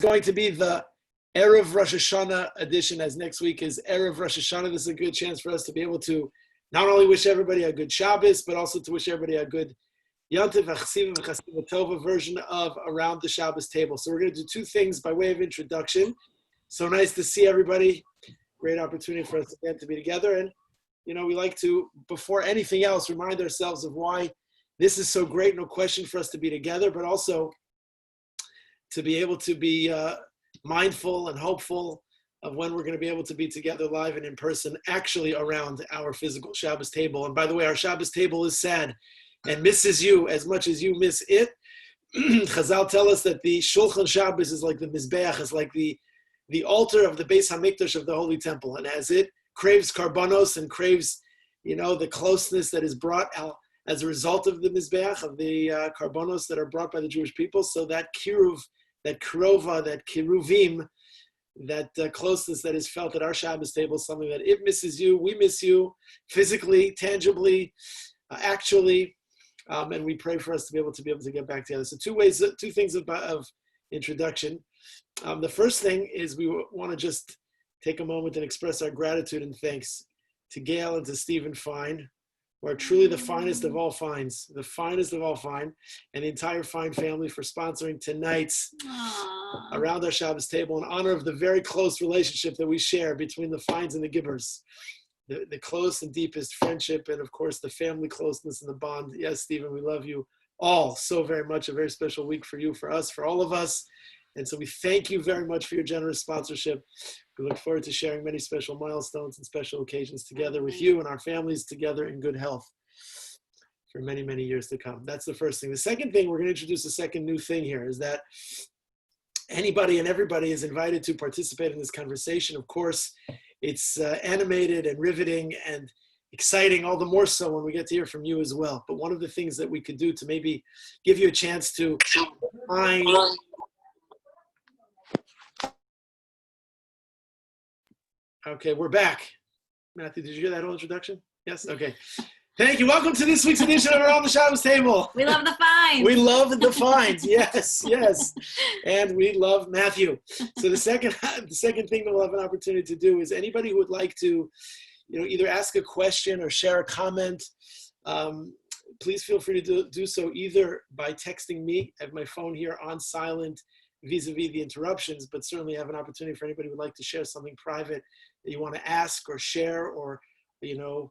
going to be the Erev Rosh Hashanah edition, as next week is Erev Rosh Hashanah. This is a good chance for us to be able to not only wish everybody a good Shabbos, but also to wish everybody a good Yontif Achsivim Chasiva Tova version of Around the Shabbos Table. So we're going to do two things by way of introduction. So nice to see everybody. Great opportunity for us again to be together. And, you know, we like to, before anything else, remind ourselves of why this is so great, no question, for us to be together, but also to be able to be mindful and hopeful of when we're going to be able to be together live and in person, actually around our physical Shabbos table. And by the way, our Shabbos table is sad and misses you as much as you miss it. Chazal tell us that the Shulchan Shabbos is like the Mizbeach, is like the altar of the Beis HaMikdash of the Holy Temple. And as it craves karbanos and craves, you know, the closeness that is brought out as a result of the Mizbeach, of the karbanos that are brought by the Jewish people, so that kiruv, that krova, that kiruvim, that closeness that is felt at our Shabbos table is something that it misses you, we miss you, physically, tangibly, actually, and we pray for us to be able to get back together. So two things of introduction. The first thing is we want to just take a moment and express our gratitude and thanks to Gail and to Stephen Fine, who are truly the finest of all fines, the finest of all fine, and the entire Fine family for sponsoring tonight's Around Our Shabbos Table in honor of the very close relationship that we share between the Fines and the Gibbers, the close and deepest friendship, and of course the family closeness and the bond. Yes, Stephen, we love you all so very much. A very special week for you, for us, for all of us. And so we thank you very much for your generous sponsorship. We look forward to sharing many special milestones and special occasions together with you and our families together in good health for many, many years to come. That's the first thing. The second thing, we're going to introduce a second new thing here, is that anybody and everybody is invited to participate in this conversation. Of course, it's animated and riveting and exciting, all the more so when we get to hear from you as well. But one of the things that we could do to maybe give you a chance to find... Okay, we're back. Matthew, did you hear that whole introduction? Yes? Okay. Thank you. Welcome to this week's edition of Around the Shabbos Table. We love the fines. We love the fines. Yes, yes. And we love Matthew. So the second thing that we'll have an opportunity to do is anybody who would like to, you know, either ask a question or share a comment, please feel free to do so either by texting me. I have my phone here on silent vis-a-vis the interruptions, but certainly have an opportunity for anybody who would like to share something private that you want to ask or share or, you know,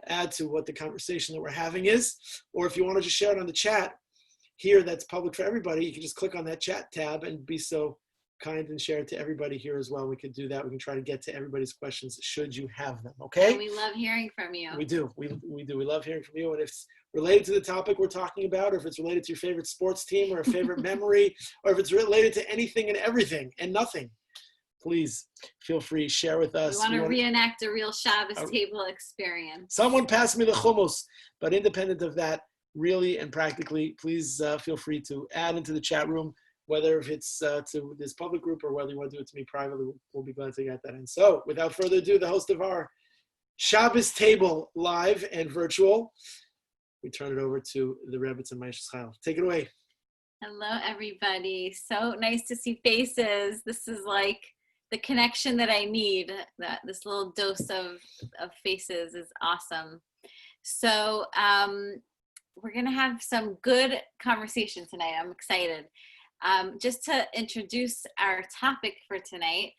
add to what the conversation that we're having is. Or if you want to just share it on the chat here, that's public for everybody, you can just click on that chat tab and be so kind and share it to everybody here as well. We could do that. We can try to get to everybody's questions should you have them, okay? And we love hearing from you. We do. We do. We love hearing from you. And if it's related to the topic we're talking about, or if it's related to your favorite sports team or a favorite memory, or if it's related to anything and everything and nothing, please feel free, share with us. We want to reenact a real Shabbos table experience. Someone passed me the hummus, but independent of that, really and practically, please feel free to add into the chat room, whether if it's to this public group or whether you want to do it to me privately, we'll be glad to get that in. So without further ado, the host of our Shabbos Table live and virtual, we turn it over to the Rebbetzin Ma'aseh. Take it away. Hello, everybody. So nice to see faces. This is like the connection that I need. This little dose of faces is awesome. So we're going to have some good conversation tonight. I'm excited. Just to introduce our topic for tonight,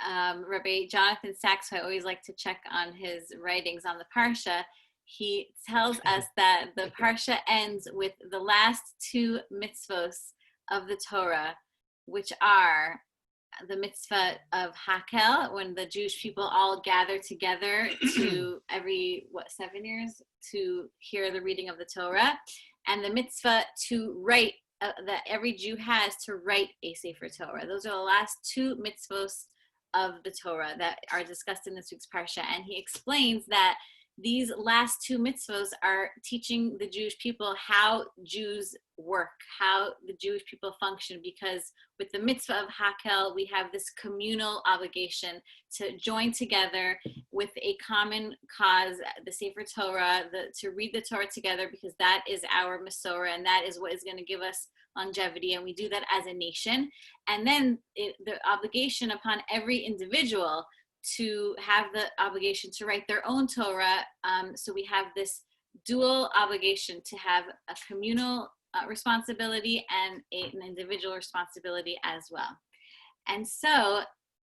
Rabbi Jonathan Sachs, who I always like to check on his writings on the Parsha, he tells us that the Parsha ends with the last two mitzvos of the Torah, which are the mitzvah of Hakel, when the Jewish people all gather together to every, 7 years, to hear the reading of the Torah, and the mitzvah to write, that every Jew has to write a Sefer Torah. Those are the last two mitzvos of the Torah that are discussed in this week's Parsha. And he explains that these last two mitzvos are teaching the Jewish people how Jews work, how the Jewish people function, because with the mitzvah of Hakel, we have this communal obligation to join together with a common cause, the Sefer Torah, to read the Torah together, because that is our Masorah, and that is what is going to give us longevity, and we do that as a nation. And then the obligation upon every individual to have the obligation to write their own Torah. So we have this dual obligation to have a communal responsibility and an individual responsibility as well. And so,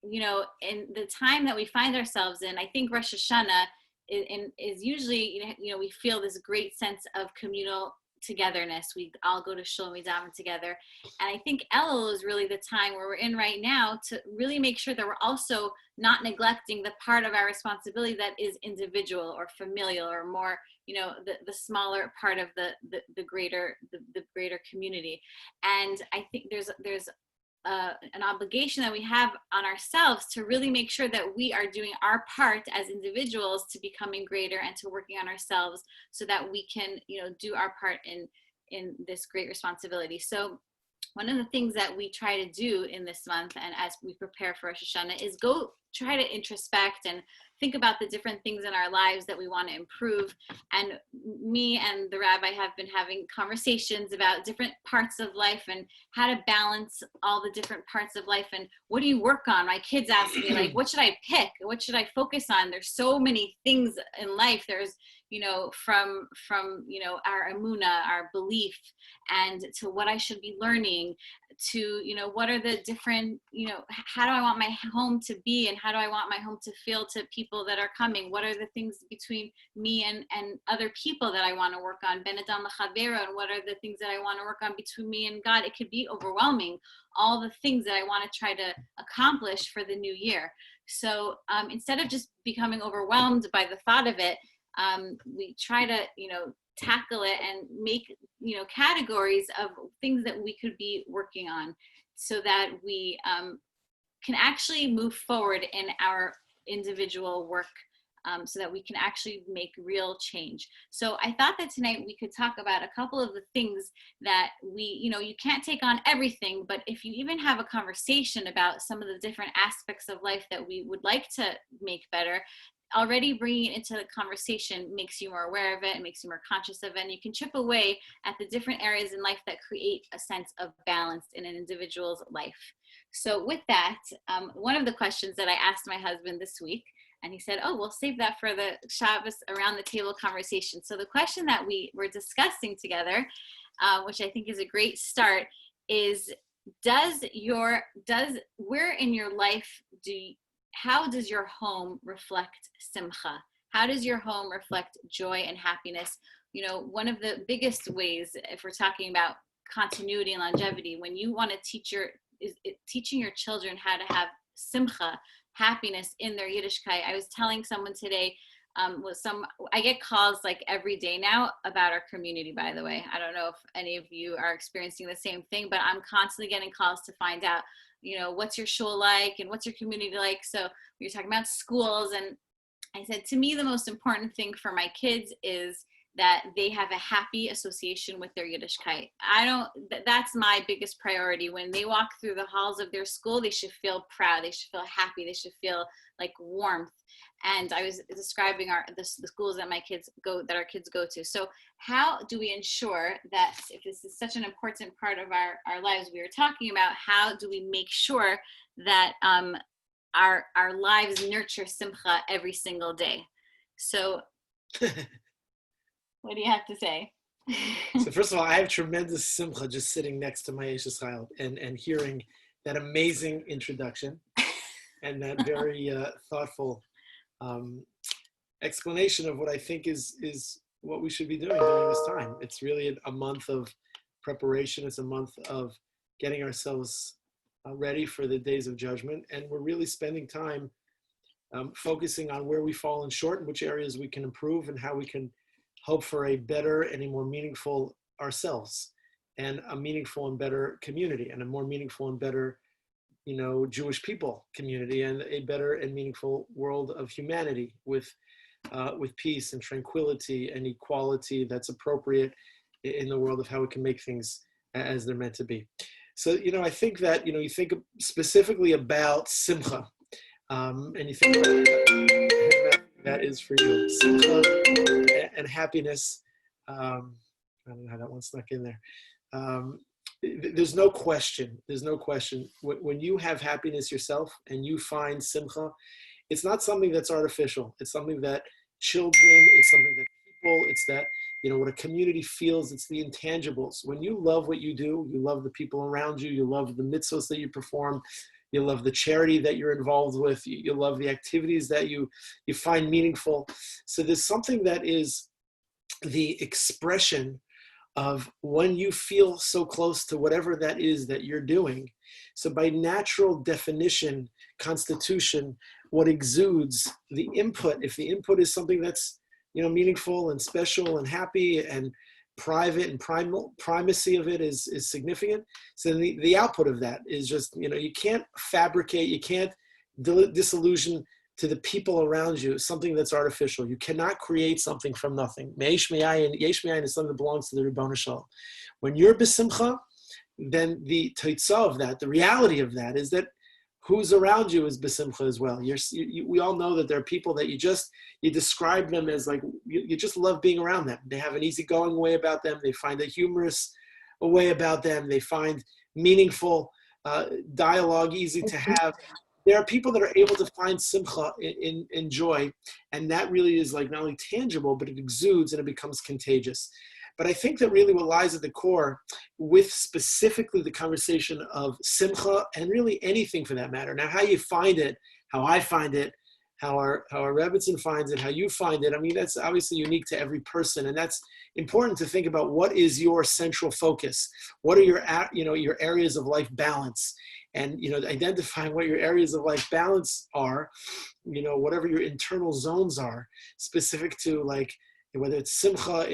in the time that we find ourselves in, I think Rosh Hashanah is usually, we feel this great sense of communal togetherness. We all go to shul and we daven together. And I think Elul is really the time where we're in right now to really make sure that we're also not neglecting the part of our responsibility that is individual or familial, or more, the smaller part of the greater community. And I think there's an obligation that we have on ourselves to really make sure that we are doing our part as individuals to becoming greater and to working on ourselves, so that we can, do our part in this great responsibility. So one of the things that we try to do in this month, and as we prepare for Rosh Hashanah, is go try to introspect and think about the different things in our lives that we want to improve. And me and the rabbi have been having conversations about different parts of life and how to balance all the different parts of life. And what do you work on? My kids ask me, like, what should I pick? What should I focus on? There's so many things in life. There's, from our emunah, our belief, and to what I should be learning, to, what are the different, how do I want my home to be, and how do I want my home to feel to people that are coming? What are the things between me and other people that I want to work on? Ben Adam l'chavero, and what are the things that I want to work on between me and God? It could be overwhelming, all the things that I want to try to accomplish for the new year. So instead of just becoming overwhelmed by the thought of it, we try to, tackle it and make, categories of things that we could be working on, so that we can actually move forward in our individual work, so that we can actually make real change. So I thought that tonight we could talk about a couple of the things that we, you can't take on everything, but if you even have a conversation about some of the different aspects of life that we would like to make better, already bringing it into the conversation makes you more aware of it, and makes you more conscious of it, and you can chip away at the different areas in life that create a sense of balance in an individual's life. So with that, one of the questions that I asked my husband this week, and he said, oh, we'll save that for the Shabbos around the table conversation. So the question that we were discussing together, which I think is a great start, is where in your life how does your home reflect simcha? How does your home reflect joy and happiness? One of the biggest ways, if we're talking about continuity and longevity, when you want to teaching your children how to have simcha, happiness in their Yiddishkeit. I was telling someone today, I get calls like every day now about our community, by the way. I don't know if any of you are experiencing the same thing, but I'm constantly getting calls to find out, what's your shul like and what's your community like? So we were talking about schools, and I said, to me, the most important thing for my kids is that they have a happy association with their Yiddishkeit. That's my biggest priority. When they walk through the halls of their school, they should feel proud, they should feel happy, they should feel like warmth. And I was describing the schools that our kids go to. So how do we ensure that, if this is such an important part of our lives we are talking about, how do we make sure that our lives nurture simcha every single day? So what do you have to say? So first of all, I have tremendous simcha just sitting next to my Eshes Child and hearing that amazing introduction and that very thoughtful explanation of what I think is what we should be doing during this time. It's really a month of preparation. It's a month of getting ourselves ready for the days of judgment. And we're really spending time focusing on where we've fallen short and which areas we can improve and how we can hope for a better and a more meaningful ourselves and a meaningful and better community and a more meaningful and better, Jewish people community and a better and meaningful world of humanity with with peace and tranquility and equality that's appropriate in the world of how we can make things as they're meant to be. So, I think that, you think specifically about simcha, and you think that is for you, simcha and happiness. I don't know how that one snuck in there. There's no question. When you have happiness yourself and you find simcha, it's not something that's artificial. It's something that children, it's something that people, it's that, what a community feels, it's the intangibles. When you love what you do, you love the people around you, you love the mitzvahs that you perform, you love the charity that you're involved with, you love the activities that you find meaningful. So there's something that is the expression of when you feel so close to whatever that is that you're doing. So by natural definition, constitution, what exudes, the input, if the input is something that's, meaningful and special and happy and private and primacy of it is significant. So the output of that is just, you can't fabricate, you can't disillusion to the people around you something that's artificial. You cannot create something from nothing. Yesh Me'ayin is something that belongs to the Ribbon Shalom. When you're besimcha, then the teitzah of that, the reality of that is that who's around you is besimcha as well. We all know that there are people that you describe them as like, you just love being around them. They have an easygoing way about them. They find a humorous way about them. They find meaningful dialogue easy to have. There are people that are able to find simcha in joy, and that really is like not only tangible, but it exudes and it becomes contagious. But I think that really what lies at the core with specifically the conversation of simcha, and really anything for that matter. Now, how you find it, how I find it, how our Rebbetzin finds it, how you find it, I mean, that's obviously unique to every person, and that's important to think about. What is your central focus? What are your areas of life balance? And, identifying what your areas of life balance are, whatever your internal zones are, specific to like, whether it's simcha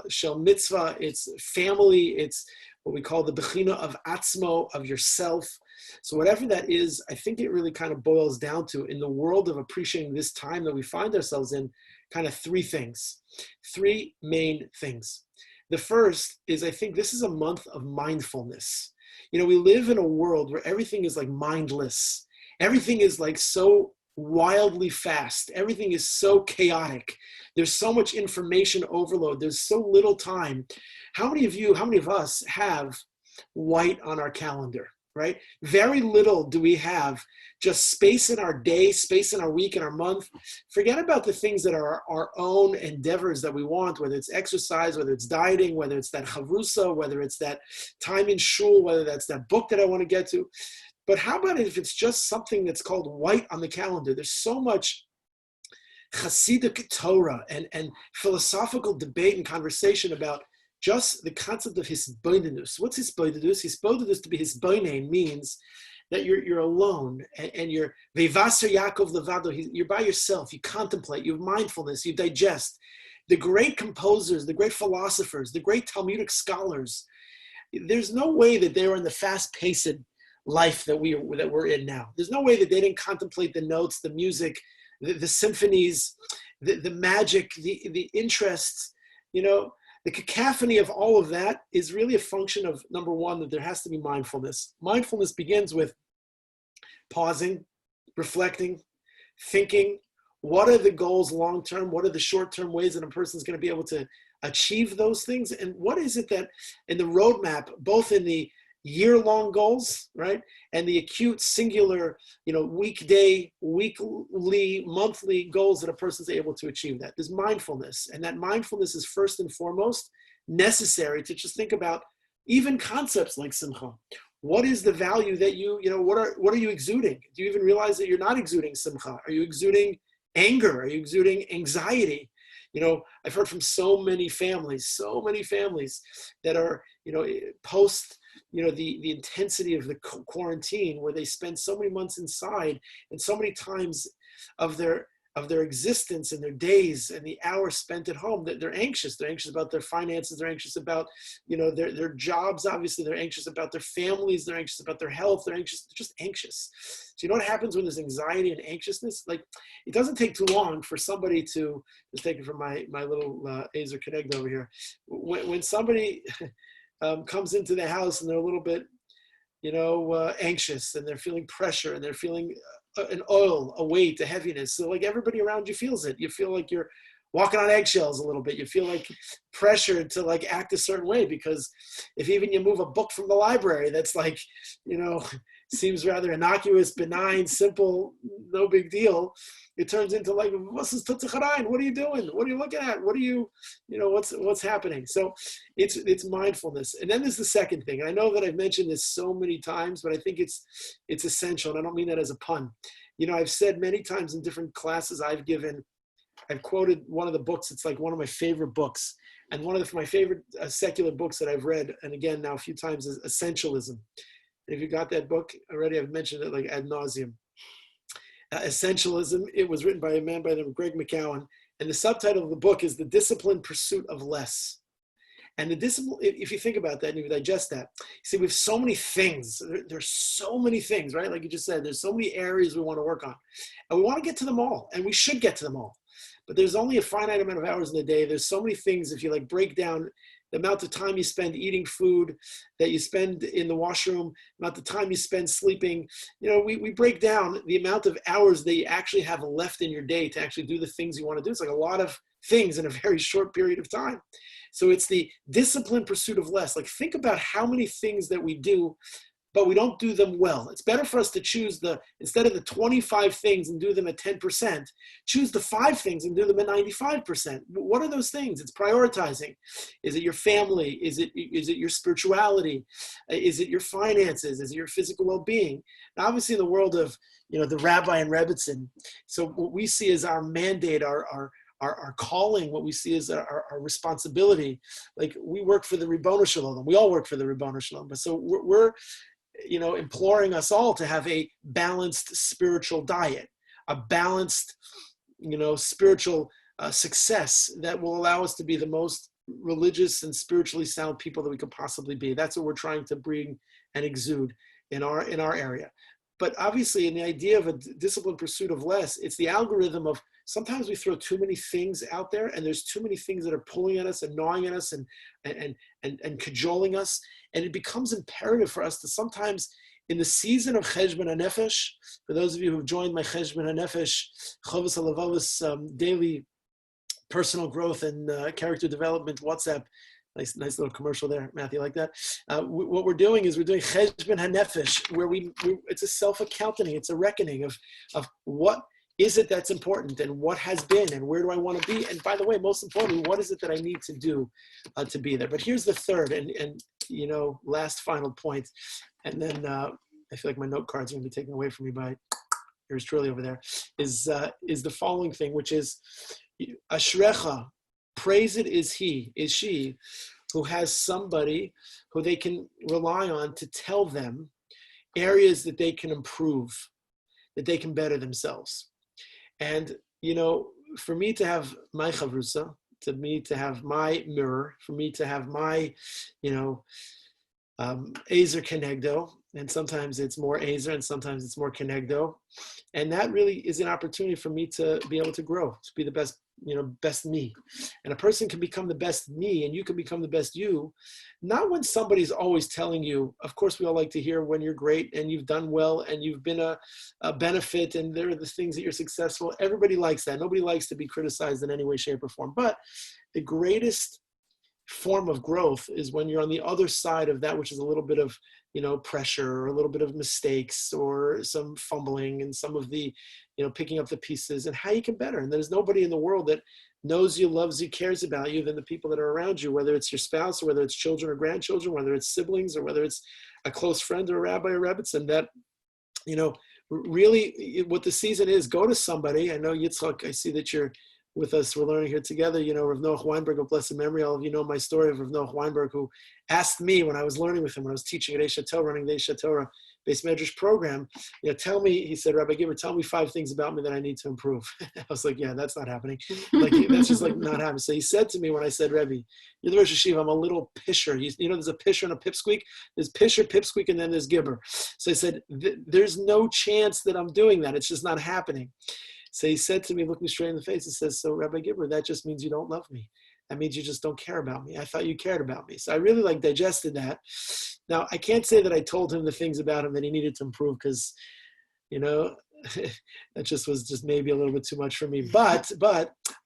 shel mitzvah, it's family, it's what we call the bechina of atzmo, of yourself. So whatever that is, I think it really kind of boils down to, in the world of appreciating this time that we find ourselves in, kind of three main things. The first is, I think this is a month of mindfulness. We live in a world where everything is like mindless. Everything is like so wildly fast. Everything is so chaotic. There's so much information overload. There's so little time. How many of us have white on our calendar, right? Very little do we have just space in our day, space in our week, and our month. Forget about the things that are our own endeavors that we want, whether it's exercise, whether it's dieting, whether it's that chavrusa, whether it's that time in shul, whether that's that book that I want to get to. But how about if it's just something that's called white on the calendar? There's so much Hasidic Torah and philosophical debate and conversation about just the concept of hisbodedus. What's hisbodedus? Hisbodedus, to be hisbonei, means that you're alone and you're vevaser Yaakov levado. You're by yourself. You contemplate. You have mindfulness. You digest. The great composers, the great philosophers, the great Talmudic scholars. There's no way that they were in the fast-paced life that we're in now. There's no way that they didn't contemplate the notes, the music, the symphonies, the magic, the interests. The cacophony of all of that is really a function of, number one, that there has to be mindfulness. Mindfulness begins with pausing, reflecting, thinking. What are the goals long-term? What are the short-term ways that a person's going to be able to achieve those things? And what is it that in the roadmap, both in the year-long goals, right, and the acute, singular, weekday, weekly, monthly goals that a person's able to achieve that. There's mindfulness, and that mindfulness is first and foremost necessary to just think about even concepts like simcha. What is the value that what are you exuding? Do you even realize that you're not exuding simcha? Are you exuding anger? Are you exuding anxiety? I've heard from so many families that are, post, the intensity of the quarantine, where they spend so many months inside, and so many times of their their existence and their days and the hours spent at home, that they're anxious. They're anxious about their finances. They're anxious about, their jobs. Obviously, they're anxious about their families. They're anxious about their health. They're just anxious. So you know what happens when there's anxiety and anxiousness? Like, it doesn't take too long for somebody to, just take it from my little Azer Connect over here. When somebody comes into the house and they're a little bit, anxious, and they're feeling pressure, and they're feeling an oil, a weight, a heaviness. So like everybody around you feels it. You feel like you're walking on eggshells a little bit. You feel like pressured to like act a certain way, because if even you move a book from the library that's like, seems rather innocuous, benign, simple, no big deal, it turns into like, what are you doing? What are you looking at? What are you, what's happening? So it's mindfulness. And then there's the second thing. And I know that I've mentioned this so many times, but I think it's essential. And I don't mean that as a pun. I've said many times in different classes I've given, I've quoted one of the books. It's like one of my favorite books. And one of my favorite secular books that I've read, and again, now a few times, is Essentialism. And if you got that book already, I've mentioned it like ad nauseum. Essentialism, it was written by a man by the name of Greg McCowan. And the subtitle of the book is The Disciplined Pursuit of Less. And the discipline, if you think about that and you digest that, you see, we have so many things. There's so many things, right? Like you just said, there's so many areas we want to work on. And we want to get to them all. And we should get to them all. But there's only a finite amount of hours in the day. There's so many things. If you like break down the amount of time you spend eating food, that you spend in the washroom, amount of time you spend sleeping, we break down the amount of hours that you actually have left in your day to actually do the things you want to do. It's like a lot of things in a very short period of time. So it's the disciplined pursuit of less. Like, think about how many things that we do, but we don't do them well. It's better for us to choose instead of the 25 things and do them at 10%, choose the 5 things and do them at 95%. What are those things? It's prioritizing. Is it your family? Is it your spirituality? Is it your finances? Is it your physical well-being? Now, obviously, in the world of, the Rabbi and Rebbetzin, so what we see as our mandate, our calling, what we see as our responsibility. Like, we work for the Ribono Shalom. We all work for the Ribono Shalom. But so we're imploring us all to have a balanced spiritual diet, a balanced, spiritual success that will allow us to be the most religious and spiritually sound people that we could possibly be. That's what we're trying to bring and exude in our area. But obviously, in the idea of a disciplined pursuit of less, it's the algorithm of sometimes we throw too many things out there, and there's too many things that are pulling at us and gnawing at us and cajoling us. And it becomes imperative for us to sometimes, in the season of Cheshbon HaNefesh, for those of you who've joined my Cheshbon HaNefesh, Chovos HaLevavos daily personal growth and character development WhatsApp, nice little commercial there, Matthew, like that. What we're doing is we're doing Cheshbon HaNefesh, where it's a self-accounting, it's a reckoning of what is it that's important, and what has been, and where do I want to be? And by the way, most importantly, what is it that I need to do to be there? But here's the third and last final point. And then I feel like my note cards are going to be taken away from me by yours truly over there, is the following thing, which is Ashrecha, praise it is she who has somebody who they can rely on to tell them areas that they can improve, that they can better themselves. And, for me to have my chavrusa, to me to have my mirror, for me to have my, Ezer Kenegdo, and sometimes it's more Ezer and sometimes it's more Kenegdo. And that really is an opportunity for me to be able to grow, to be the best, best me. And a person can become the best me, and you can become the best you, not when somebody's always telling you. Of course, we all like to hear when you're great and you've done well and you've been a benefit and there are the things that you're successful. Everybody likes that. Nobody likes to be criticized in any way, shape, or form. But the greatest form of growth is when you're on the other side of that, which is a little bit of pressure, or a little bit of mistakes, or some fumbling, and some of the picking up the pieces, and how you can better. And there's nobody in the world that knows you, loves you, cares about you than the people that are around you, whether it's your spouse, or whether it's children or grandchildren, whether it's siblings, or whether it's a close friend or a rabbi or rebbetzin. That really what the season is, go to somebody. I know Yitzchak, I see that you're with us, we're learning here together. Rav Noach Weinberg of blessed memory, all of you know my story of Rav Noach Weinberg, who asked me when I was learning with him, when I was teaching at Eisha Torah, running the Eisha Torah base measures program, tell me, he said, Rabbi Gibber, tell me 5 things about me that I need to improve. I was like, yeah, that's not happening. Like, that's just like not happening. So he said to me when I said, Rebbe, you're the Rosh Hashiva, I'm a little pisher. There's a pisher and a pipsqueak. There's pisher, pipsqueak, and then there's Gibber. So I said, there's no chance that I'm doing that. It's just not happening. So he said to me, look me straight in the face, and says, so Rabbi Gibber, that just means you don't love me. That means you just don't care about me. I thought you cared about me. So I really digested that. Now, I can't say that I told him the things about him that he needed to improve because, that just was maybe a little bit too much for me. But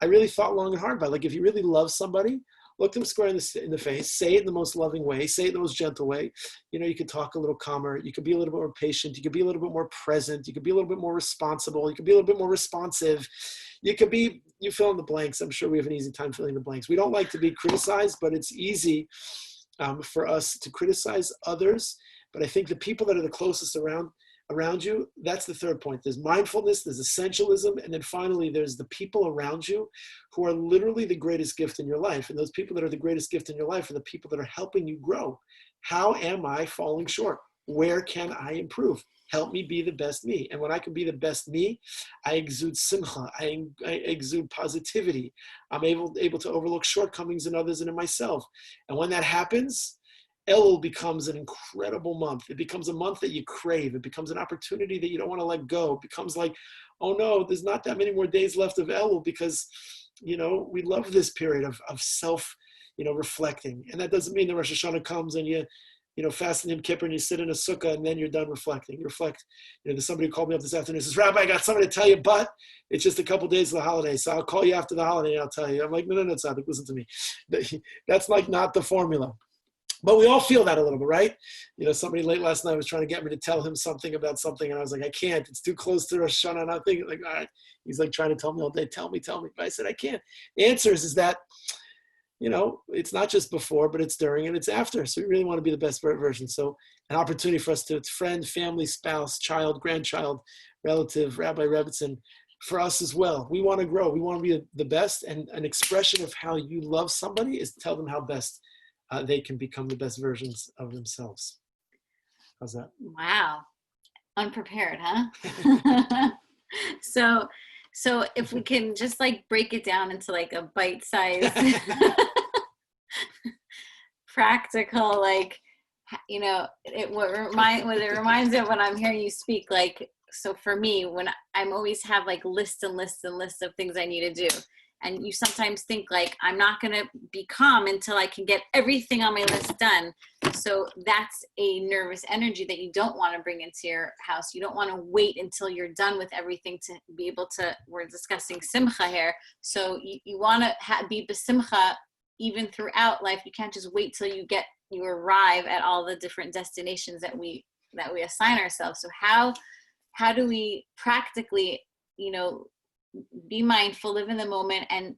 I really thought long and hard about it. Like, if you really love somebody, look them square in the face, say it in the most loving way, say it in the most gentle way. You could talk a little calmer. You could be a little bit more patient. You could be a little bit more present. You could be a little bit more responsible. You could be a little bit more responsive. You fill in the blanks. I'm sure we have an easy time filling the blanks. We don't like to be criticized, but it's easy for us to criticize others. But I think the people that are the closest around you, that's the third point. There's mindfulness, there's essentialism, and then finally there's the people around you who are literally the greatest gift in your life. And those people that are the greatest gift in your life are the people that are helping you grow. How am I falling short? Where can I improve? Help me be the best me. And when I can be the best me, I exude simcha, I exude positivity. I'm able to overlook shortcomings in others and in myself. And when that happens, Elul becomes an incredible month. It becomes a month that you crave. It becomes an opportunity that you don't want to let go. It becomes like, oh no, there's not that many more days left of Elul because, we love this period of self, reflecting. And that doesn't mean that Rosh Hashanah comes and you fast in Yom Kippur and you sit in a sukkah and then you're done reflecting. You reflect. There's somebody who called me up this afternoon and says, Rabbi, I got something to tell you, but it's just a couple days of the holiday. So I'll call you after the holiday and I'll tell you. I'm like, no, Tzaddik, listen to me. That's like not the formula. But we all feel that a little bit, right? Somebody late last night was trying to get me to tell him something about something. And I was like, I can't. It's too close to Rosh Hashanah. And I'm thinking like, all right. He's like trying to tell me all day, tell me. But I said, I can't. The answer is that, it's not just before, but it's during and it's after. So we really want to be the best version. So an opportunity for us to, it's friend, family, spouse, child, grandchild, relative, Rabbi, Rebbetzin, for us as well. We want to grow. We want to be the best. And an expression of how you love somebody is to tell them how best they can become the best versions of themselves. How's that? Wow. Unprepared, huh? So if we can just break it down into a bite-sized practical, what it reminds me of when I'm hearing you speak, so for me, when I'm always have lists and lists and lists of things I need to do. And you sometimes think I'm not going to be calm until I can get everything on my list done. So that's a nervous energy that you don't want to bring into your house. You don't want to wait until you're done with everything to be able to, we're discussing simcha here. So you want to be besimcha even throughout life. You can't just wait till you arrive at all the different destinations that we assign ourselves. So how do we practically, be mindful, live in the moment, and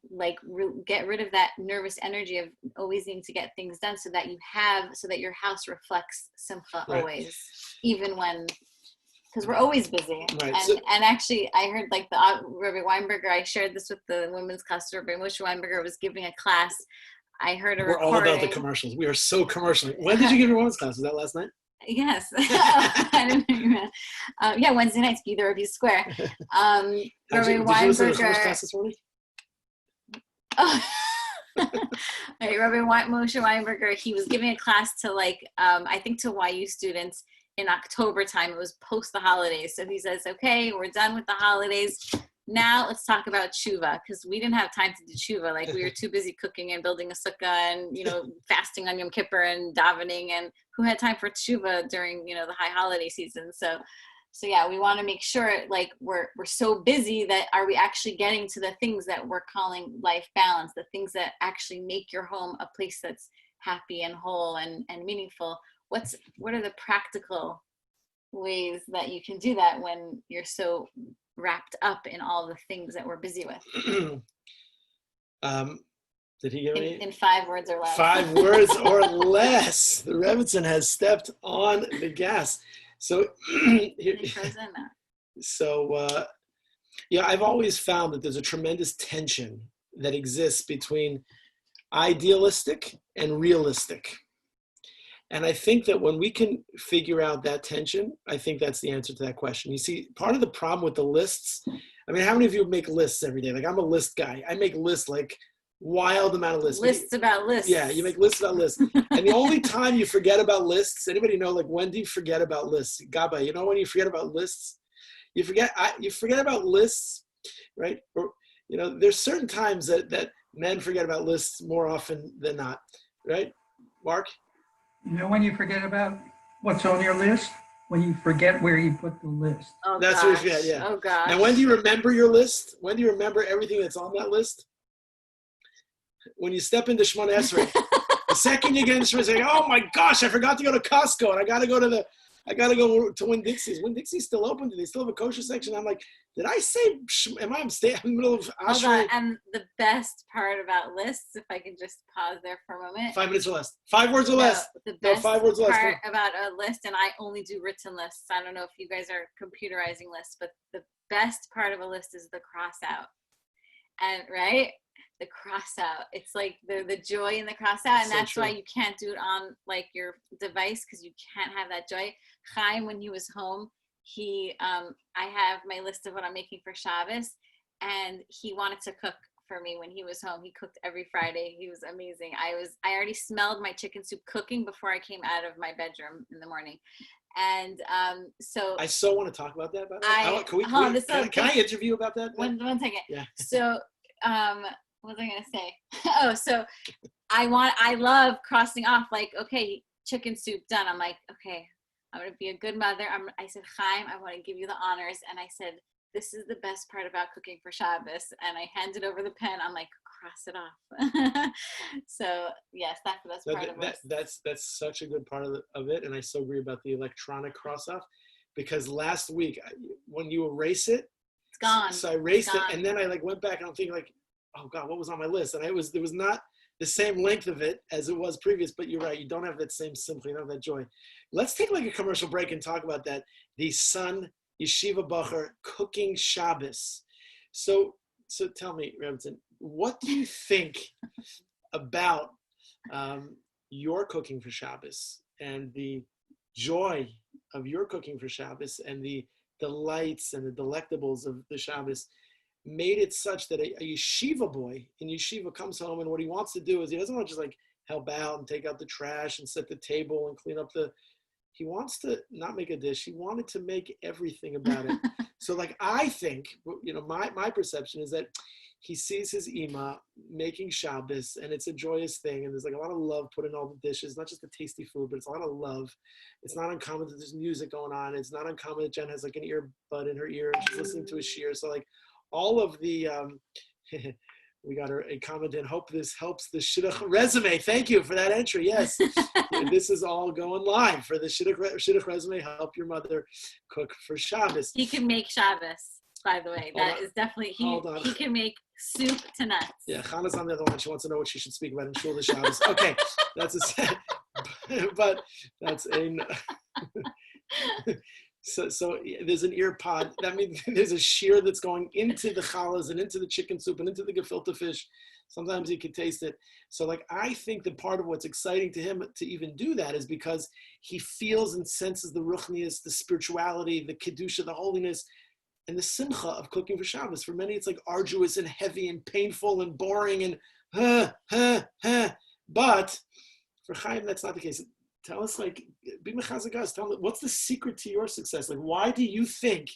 get rid of that nervous energy of always needing to get things done, so that your house reflects simcha always, even when, because we're always busy. Right. And actually, I heard the Rabbi Weinberger. I shared this with the women's class. Rabbi Moshe Weinberger was giving a class. I heard a recording. We're all about the commercials. We are so commercial. When did you give your women's class? Was that last night? Yes. I didn't know. Wednesday nights, be there or be square. Rabbi Weinberger. Rabbi Moshe Weinberger, he was giving a class to I think to YU students in October time. It was post the holidays. So he says, okay, we're done with the holidays. Now let's talk about tshuva, because we didn't have time to do tshuva. We were too busy cooking and building a sukkah and, fasting on Yom Kippur and davening, and who had time for tshuva during, the high holiday season. So yeah, we want to make sure we're so busy that are we actually getting to the things that we're calling life balance, the things that actually make your home a place that's happy and whole and meaningful. What are the practical ways that you can do that when you're so wrapped up in all the things that we're busy with? Did he give me? In 5 words or less. 5 words or less. The Rebbetzin has stepped on the gas. So, I've always found that there's a tremendous tension that exists between idealistic and realistic. And I think that when we can figure out that tension, I think that's the answer to that question. You see, part of the problem with the lists, I mean, how many of you make lists every day? Like, I'm a list guy. I make lists, like wild amount of lists. Lists about lists. Yeah, you make lists about lists. And the only time you forget about lists, anybody know, like, when do you forget about lists? Gaba, you know when you forget about lists? You forget about lists, right? Or, there's certain times that men forget about lists more often than not, right? Mark? You know when you forget about what's on your list? When you forget where you put the list. Oh, That's gosh. what you forget, yeah. Oh, gosh. Now, when do you remember your list? When do you remember everything that's on that list? When you step into Shemona Esrei. The second you get into Shemona Esrei, oh my gosh, I forgot to go to Costco, and I got to go to Winn-Dixie's. Winn-Dixie's still open. Do they still have a kosher section? I'm like, did I say, I'm staying in the middle of Ashrei? Hold on. And the best part about lists, if I can just pause there for a moment. 5 minutes or less. 5 words or less. The best 5 words or less. part about a list, and I only do written lists. I don't know if you guys are computerizing lists, but the best part of a list is the cross out. And right? The cross out. It's like the joy in the cross out, and that's why you can't do it on like your device, because you can't have that joy. Chaim, when he was home, I have my list of what I'm making for Shabbos, and he wanted to cook for me when he was home. He cooked every Friday. He was amazing. I already smelled my chicken soup cooking before I came out of my bedroom in the morning. And so I so want to talk about that. Can I interview you about that? One second. Yeah. So what was I gonna say? Oh, so I love crossing off, like, okay, chicken soup done. I'm like, okay, I'm gonna be a good mother. I said, Chaim, I want to give you the honors, and I said, this is the best part about cooking for Shabbos, and I handed over the pen. I'm like, cross it off. So yes, that's the best part of it. That's such a good part of it, and I so agree about the electronic cross off, because last week when you erase it, it's gone. So I erased it, and then I went back and I'm thinking oh God, what was on my list? And there was not the same length of it as it was previous, but you're right. You don't have that same simply, you don't have that joy. Let's take a commercial break and talk about that. The Sun Yeshiva Bacher cooking Shabbos. So tell me, Rebbetzin, what do you think about your cooking for Shabbos and the joy of your cooking for Shabbos and the delights and the delectables of the Shabbos made it such that a yeshiva boy in yeshiva comes home, and what he wants to do is he doesn't want to just help out and take out the trash and set the table and clean up he wants to not make a dish. He wanted to make everything about it. So I think, my perception is that he sees his ima making Shabbos, and it's a joyous thing, and there's a lot of love put in all the dishes, not just the tasty food, but it's a lot of love. It's not uncommon that there's music going on. It's not uncommon that Jen has an earbud in her ear and she's listening to a shiur. So all of the, we got a comment in, hope this helps the shidduch resume. Thank you for that entry. Yes, this is all going live for the shidduch resume. Help your mother cook for Shabbos. He can make Shabbos, by the way. That is definitely, he can make soup to nuts. Yeah, Chana's on the other line. She wants to know what she should speak about in Shul the Shabbos. Okay, that's but that's a... So there's an ear pod. That means there's a shear that's going into the challahs and into the chicken soup and into the gefilte fish. Sometimes you can taste it. So I think that part of what's exciting to him to even do that is because he feels and senses the ruchnius, the spirituality, the kedusha, the holiness, and the simcha of cooking for Shabbos. For many, it's arduous and heavy and painful and boring and But for Chaim, that's not the case. Tell us, be mechazagas. Tell me, what's the secret to your success? Why do you think,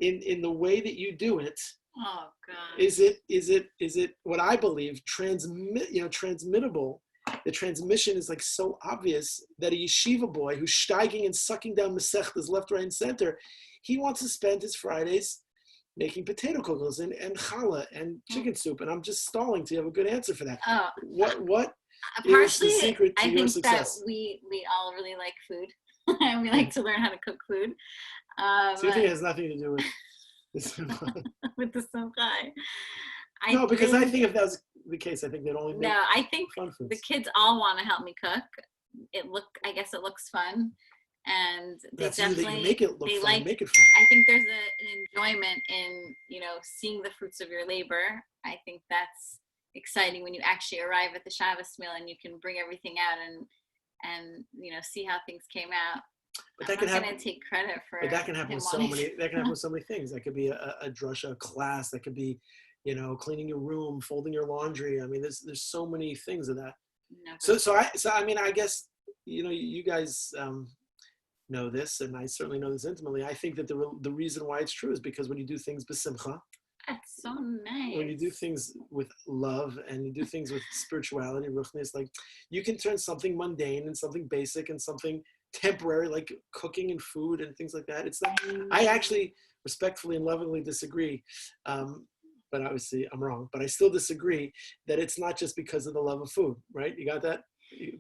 in the way that you do it? Oh God! Is it what I believe transmittable? The transmission is so obvious that a yeshiva boy who's steiging and sucking down mesechtas left, right, and center, he wants to spend his Fridays making potato kugels and challah and chicken soup. And I'm just stalling to have a good answer for that. Oh. What? Partially, is the secret to I your think success? that we all really like food, and we like to learn how to cook food. So you think it has nothing to do with this? With the simcha? No, because I think if that was the case, I think they'd only make I think fun foods. The kids all want to help me cook. I guess it looks fun, and they definitely make it look fun. Make it fun. I think there's an enjoyment in seeing the fruits of your labor. I think that's exciting when you actually arrive at the Shabbos meal and you can bring everything out and and see how things came out. But I'm not going to take credit for. But that can happen with so many. That can happen with so many things. That could be a drasha, a class. That could be, cleaning your room, folding your laundry. I mean, there's so many things of that. No, so I mean, I guess you guys know this, and I certainly know this intimately. I think that the reason why it's true is because when you do things b'simcha, that's so nice. When you do things with love and you do things with spirituality, ruchnius, like you can turn something mundane and something basic and something temporary, like cooking and food and things like that. It's not. I actually respectfully and lovingly disagree, but obviously I'm wrong. But I still disagree that it's not just because of the love of food, right? You got that?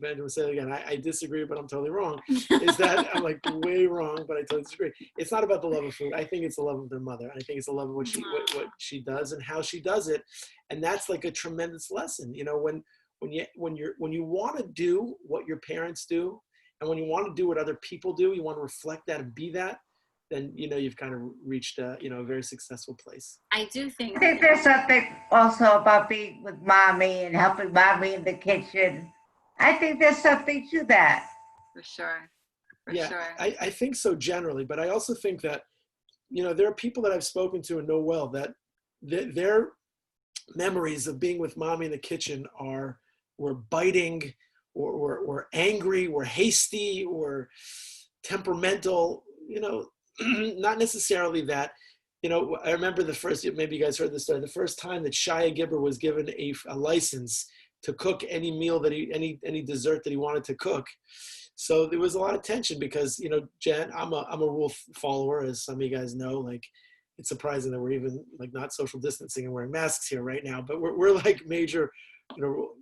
Benjamin said it again. I disagree, but I'm totally wrong. Is that I'm like way wrong, but I totally disagree. It's not about the love of food. I think it's the love of their mother. I think it's the love of what she does and how she does it, and that's like a tremendous lesson. When you want to do what your parents do, and when you want to do what other people do, you want to reflect that and be that. Then you've kind of reached a very successful place. I think there's something also about being with mommy and helping mommy in the kitchen. I think there's something to that. For sure. I think so generally, but I also think that, there are people that I've spoken to and know well that their memories of being with mommy in the kitchen were biting or angry or hasty or temperamental, not necessarily that. I remember maybe you guys heard this story, the first time that Gibber was given a license to cook any meal that any dessert that he wanted to cook. So there was a lot of tension because, Jen, I'm a rule follower, as some of you guys know. Like, it's surprising that we're even like not social distancing and wearing masks here right now, but we're like major,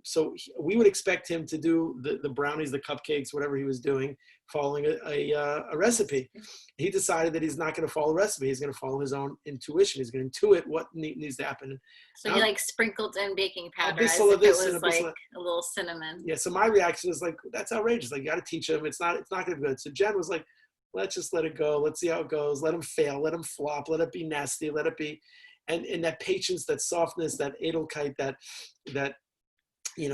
so we would expect him to do the brownies, the cupcakes, whatever he was doing, following a recipe. He decided that he's not going to follow a recipe. He's going to follow his own intuition. He's going to intuit what needs to happen. So he sprinkled in baking powder as if it was like a little cinnamon. Yeah. So my reaction was like, that's outrageous. Like, you got to teach him. It's not going to be good. So Jen was like, let's just let it go. Let's see how it goes. Let him fail. Let him flop. Let it be nasty. Let it be. And that patience, that softness, that edelkeit, that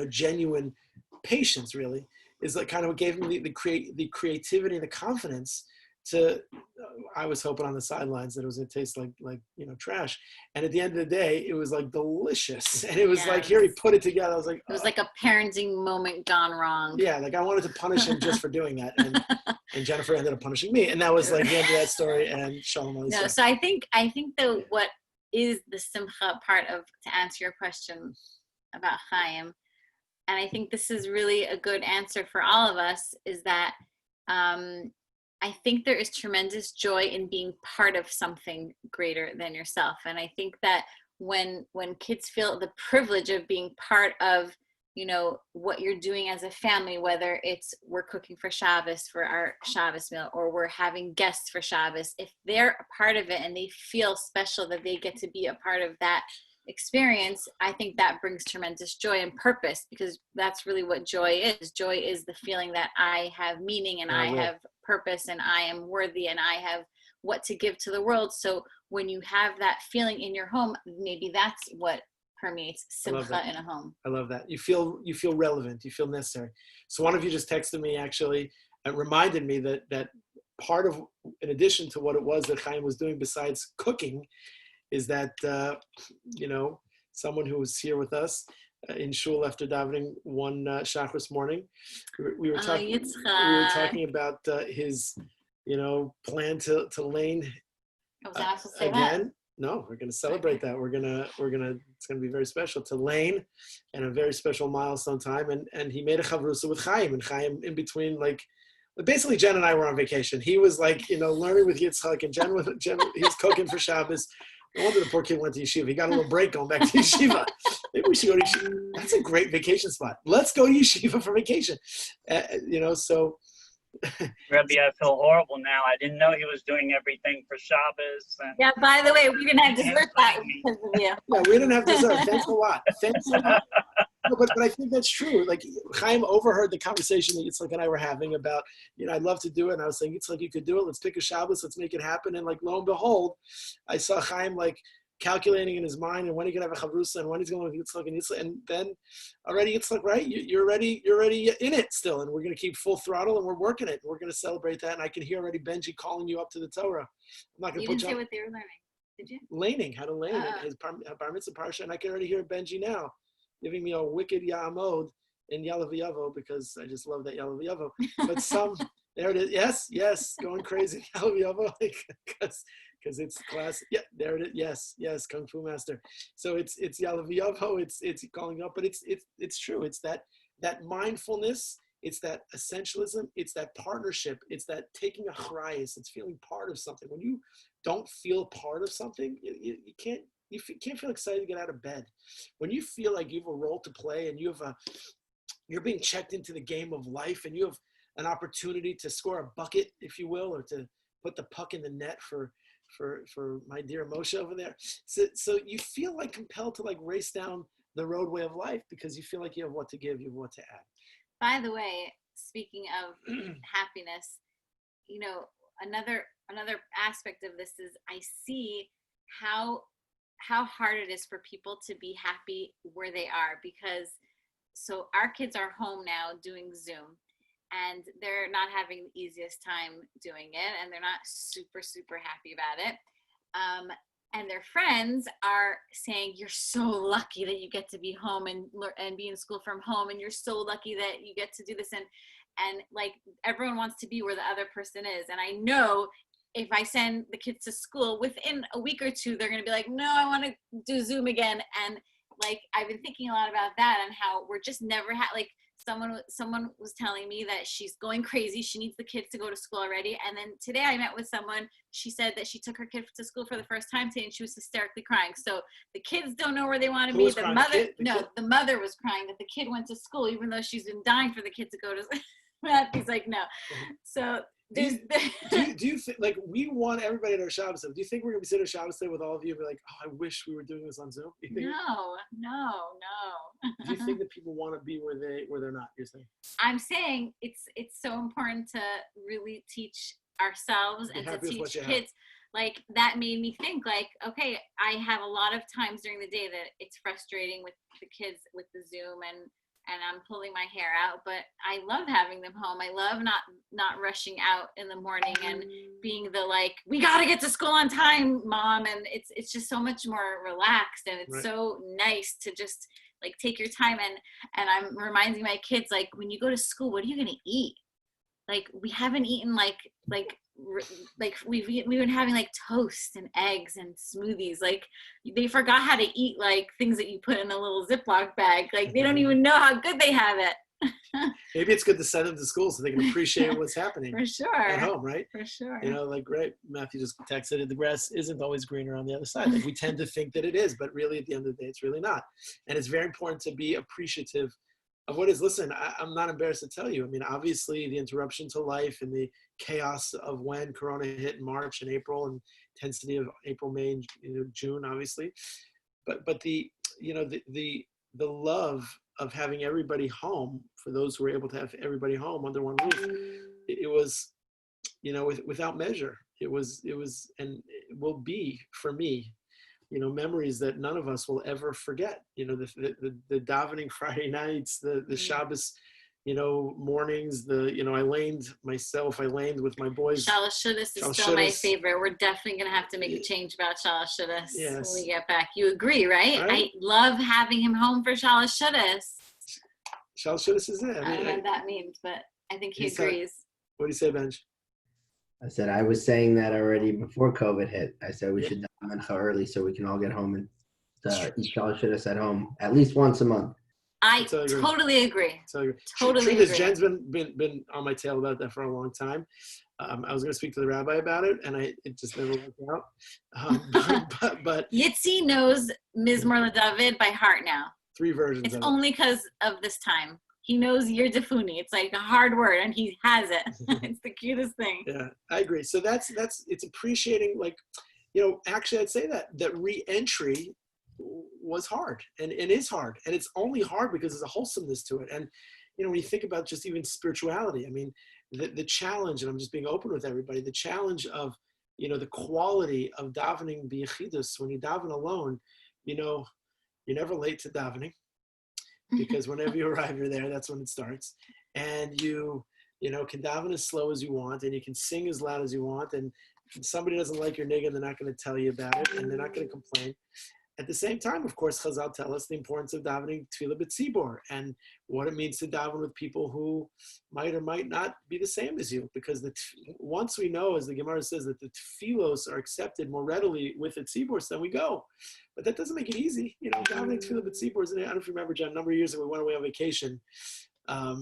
genuine patience really is like kind of what gave him the creativity and the confidence to, I was hoping on the sidelines that it was going to taste like trash. And at the end of the day, it was like delicious. And it was like, here, he put it together. I was like, it was like a parenting moment gone wrong. Yeah. Like I wanted to punish him just for doing that. And Jennifer ended up punishing me. And that was like the end of that story. And Shalom Aleichem. No, so I think though, what is the simcha part of, to answer your question about Chaim, and I think this is really a good answer for all of us, is that I think there is tremendous joy in being part of something greater than yourself. And I think that when kids feel the privilege of being part of, what you're doing as a family, whether it's we're cooking for Shabbos for our Shabbos meal, or we're having guests for Shabbos, if they're a part of it and they feel special that they get to be a part of that experience, I think that brings tremendous joy and purpose, because that's really what joy is. Joy is the feeling that I have meaning and I have purpose and I am worthy and I have what to give to the world. So when you have that feeling in your home, maybe that's what permeates simcha in a home. I love that. You feel relevant. You feel necessary. So one of you just texted me, actually, and reminded me that part of, in addition to what it was that Chaim was doing besides cooking, is that, someone who was here with us in shul after davening one Shacharis morning, we were talking about his, plan to lane Was I supposed to say again. that? No, we're going to celebrate that. We're going to, it's going to be very special to Lane and a very special milestone time. And he made a chavrusa with Chaim, and Chaim in between, basically Jen and I were on vacation. He was learning with Yitzchak, and Jen, he's cooking for Shabbos. No wonder the poor kid went to yeshiva. He got a little break going back to yeshiva. Maybe we should go to yeshiva. That's a great vacation spot. Let's go to yeshiva for vacation. So. Rebbe, I feel horrible now. I didn't know he was doing everything for Shabbos. Yeah, by the way, we didn't have dessert that because of you. No, we didn't have dessert. Thanks a lot. No, but I think that's true. Like, Chaim overheard the conversation that Yitzchak and I were having about, I'd love to do it. And I was saying, Yitzchak, you could do it. Let's pick a Shabbos. Let's make it happen. And lo and behold, I saw Chaim calculating in his mind and when he can have a chavrusa and when he's going with Yitzchak and Yitzchak, and then already Yitzchak, right? You're already in it still, and we're going to keep full throttle and we're working it. We're going to celebrate that, and I can hear already Benji calling you up to the Torah. I'm not going to You put didn't say what they were learning, did you? laning, how to lane his bar mitzvah parsha, and I can already hear Benji now giving me a wicked Ya'amod in Yalav Yavo because I just love that Yalav Yavo. But some there it is. Yes, going crazy Yalav Yavo because it's class. Yeah, there it is. Yes, Kung Fu Master. So it's Yalav Yavo. It's calling up, but it's true. It's that mindfulness. It's that essentialism. It's that partnership. It's that taking a chrayas. It's feeling part of something. When you don't feel part of something, you can't feel excited to get out of bed. When you feel like you have a role to play and you're being checked into the game of life and you have an opportunity to score a bucket, if you will, or to put the puck in the net for my dear Moshe over there. So you feel like compelled to like race down the roadway of life because you feel like you have what to give, you have what to add. By the way, speaking of happiness, another aspect of this is I see how hard it is for people to be happy where they are, because so our kids are home now doing Zoom and they're not having the easiest time doing it and they're not super, super happy about it. And their friends are saying, you're so lucky that you get to be home and be in school from home. And you're so lucky that you get to do this. And like everyone wants to be where the other person is. And I know if I send the kids to school within a week or two, they're going to be like, no, I want to do Zoom again. And like, I've been thinking a lot about that and how we're just never like someone was telling me that she's going crazy. She needs the kids to go to school already. And then today I met with someone, she said that she took her kid to school for the first time today and she was hysterically crying. So the kids don't know where they want to be. The mother, the mother was crying that the kid went to school, even though she's been dying for the kid to go to school. He's like, no. So do you think, like, we want everybody at our Shabbos? Do you think we're going to be sitting at Shabbos Day with all of you and be like, oh, I wish we were doing this on Zoom? No. Do you think that people want to be where they're not? You're saying? I'm saying it's so important to really teach ourselves and to teach kids. Like, that made me think, like, okay, I have a lot of times during the day that it's frustrating with the kids with the Zoom and I'm pulling my hair out, but I love having them home. I love not rushing out in the morning and being the like, we got to get to school on time, mom. And it's just so much more relaxed and it's so nice to just like take your time. And I'm reminding my kids, like, when you go to school, what are you going to eat? Like, we haven't eaten like we've been having like toast and eggs and smoothies. Like, they forgot how to eat like things that you put in a little Ziploc bag. Like, they don't even know how good they have it. Maybe it's good to send them to school so they can appreciate what's happening for sure at home, right? For sure. Like, right, Matthew just texted, the grass isn't always greener on the other side. Like, we tend to think that it is, but really at the end of the day, it's really not. And it's very important to be appreciative of what is. Listen, I'm not embarrassed to tell you. I mean, obviously the interruption to life and the chaos of when Corona hit in March and April and intensity of April, May, and June, obviously. But the love of having everybody home, for those who were able to have everybody home under one roof, it was, without measure. It was, and it will be for me, memories that none of us will ever forget. The davening Friday nights, the Shabbos, mornings, I laned with my boys. Shalosh Shudas is still my favorite. We're definitely going to have to make a change about Shalosh Shudas when we get back. You agree, right? I love having him home for Shalosh Shudas. Shalosh Shudas is it. I don't know what that means, but I think he agrees. What do you say, Benj? I said I was saying that already before COVID hit. I said we should daven mincha early so we can all get home and eat Shalosh Shudas at home at least once a month. I totally agree. Totally agree. Jen's been on my tail about that for a long time. I was going to speak to the rabbi about it, and it just never worked out. But Yitzi knows Mizmor LaDavid by heart now. 3 versions. It's only because of this time. He knows Yer Defuni. It's like a hard word, and he has it. It's the cutest thing. Yeah, I agree. So that's it's appreciating, like, actually I'd say that re-entry was hard and is hard, and it's only hard because there's a wholesomeness to it. And when you think about just even spirituality, I mean, the challenge, and I'm just being open with everybody, the challenge of the quality of davening b'yechidus, when you daven alone, you're never late to davening, because whenever you arrive, you're there. That's when it starts. And you can daven as slow as you want, and you can sing as loud as you want. And if somebody doesn't like your nigga, they're not going to tell you about it, and they're not going to complain. At the same time, of course, Chazal tell us the importance of davening tefillah b'tzibor and what it means to daven with people who might or might not be the same as you. Because once we know, as the Gemara says, that the tefillos are accepted more readily with the tzibor, then we go. But that doesn't make it easy. Davening tefillah b'tzibor, I don't know if you remember, John, a number of years ago, we went away on vacation. I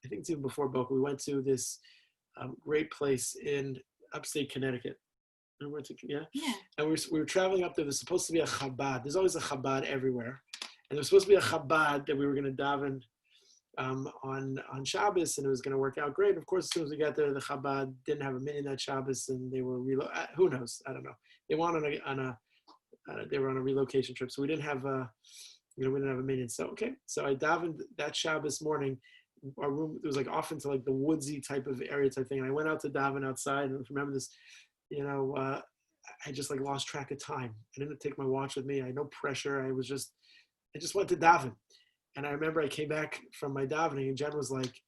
think it's even before Boca. We went to this great place in upstate Connecticut. Yeah. And we were traveling up there. There's supposed to be a Chabad. There's always a Chabad everywhere. And there was supposed to be a Chabad that we were going to daven on Shabbos, and it was going to work out great. And of course, as soon as we got there, the Chabad didn't have a minyan that Shabbos, and they were who knows? I don't know. They went they were on a relocation trip, so we didn't have we didn't have a minyan. So so I davened that Shabbos morning. Our room, it was like off into like the woodsy type of area type thing. And I went out to daven outside, and I remember this. I just like lost track of time. I didn't take my watch with me. I had no pressure. I just went to daven. And I remember I came back from my davening, and Jen was like,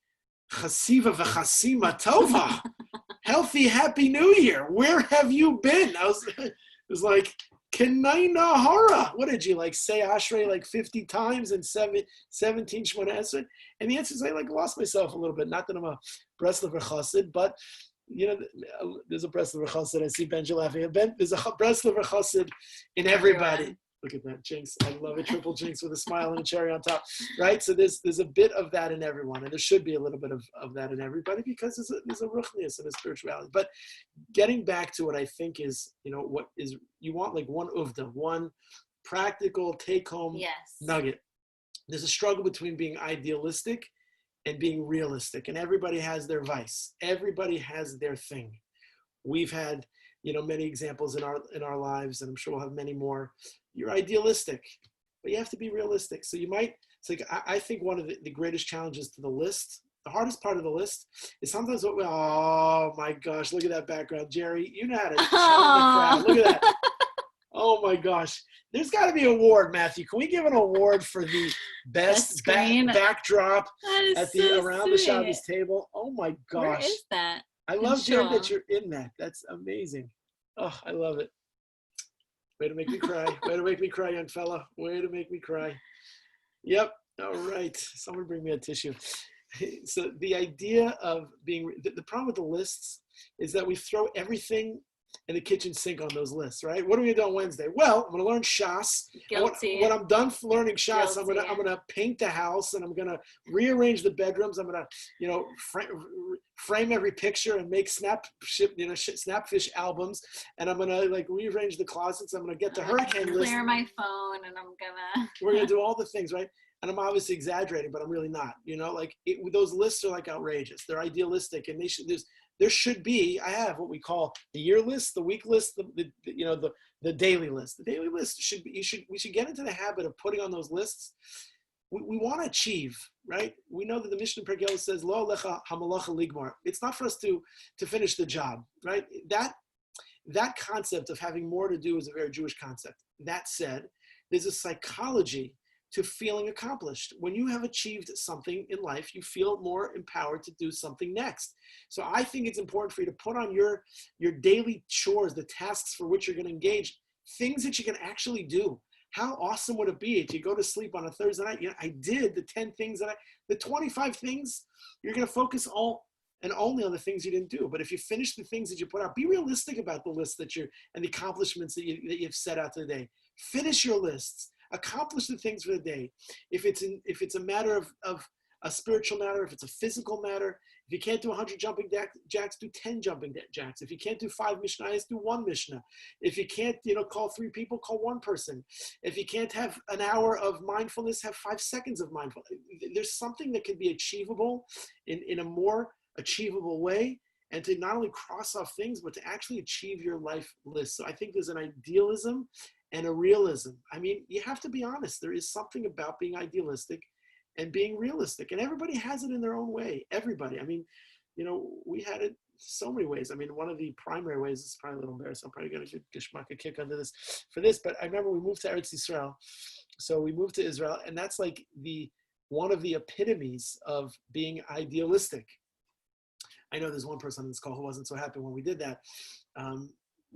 Chasiva v'chasima tova. Healthy, happy new year. Where have you been? It was like, Kenaina hara. What did you say Ashrei like 50 times and 17 Shemona Esrei? And the answer is I lost myself a little bit. Not that I'm a Breslover chassid, but there's a Breslover chassid. I see Benji laughing. There's a Breslover chassid in everybody. Look at that jinx. I love a triple jinx with a smile and a cherry on top, right? So there's a bit of that in everyone, and there should be a little bit of that in everybody, because there's a ruchnius and a spirituality. But getting back to what I think is, what is, you want one uvda, one practical take-home nugget. There's a struggle between being idealistic and being realistic, and everybody has their vice. Everybody has their thing. We've had, many examples in our lives, and I'm sure we'll have many more. You're idealistic, but you have to be realistic. So I think one of the greatest challenges to the list, the hardest part of the list, is sometimes oh my gosh, look at that background, Jerry. You know how to challenge the crowd. Look at that. Oh my gosh. There's got to be an award, Matthew. Can we give an award for the best backdrop around the Shabbos table? Oh my gosh. Where is that? I love, Jerry, that you're in that. That's amazing. Oh, I love it. Way to make me cry. Way to make me cry, young fella. Way to make me cry. Yep. All right. Someone bring me a tissue. So the idea of the problem with the lists is that we throw everything in the kitchen sink on those lists, right? What are we gonna do on Wednesday? Well, I'm gonna learn Shas. Guilty. When I'm done learning Shas, Guilty. I'm gonna paint the house, and I'm gonna rearrange the bedrooms. I'm gonna, frame every picture and make snapfish albums, and I'm gonna rearrange the closets. I'm gonna get the hurricane list. Clear my phone, and We're gonna do all the things, right? And I'm obviously exaggerating, but I'm really not. Those lists are outrageous. They're idealistic, and there should be. I have what we call the year list, the week list, the daily list. The daily list should be. We should get into the habit of putting on those lists. We want to achieve, right? We know that the Mishnah Perkele says, "Lo alecha hamalacha ligmar." It's not for us to finish the job, right? That concept of having more to do is a very Jewish concept. That said, there's a psychology to feeling accomplished. When you have achieved something in life, you feel more empowered to do something next. So I think it's important for you to put on your daily chores, the tasks for which you're going to engage, things that you can actually do. How awesome would it be if you go to sleep on a Thursday night? I did the 10 things the 25 things, you're going to focus all and only on the things you didn't do. But if you finish the things that you put out, be realistic about the list and the accomplishments that you've set out today. Finish your lists. Accomplish the things for the day. If it's a matter of a spiritual matter, if it's a physical matter, if you can't do 100 jumping jacks, do 10 jumping jacks. If you can't do 5 mishnayos, do 1 mishnah. If you can't, call 3 people, call 1 person. If you can't have an hour of mindfulness, have 5 seconds of mindfulness. There's something that can be achievable in a more achievable way, and to not only cross off things, but to actually achieve your life list. So I think there's an idealism and a realism. I mean, you have to be honest. There is something about being idealistic and being realistic, and everybody has it in their own way. Everybody. I mean, we had it so many ways. I mean, one of the primary ways is probably a little embarrassing. I'm probably going to get a kick under this for this. But I remember we moved to Eretz Yisrael. So we moved to Israel, and that's like one of the epitomes of being idealistic. I know there's one person on this call who wasn't so happy when we did that.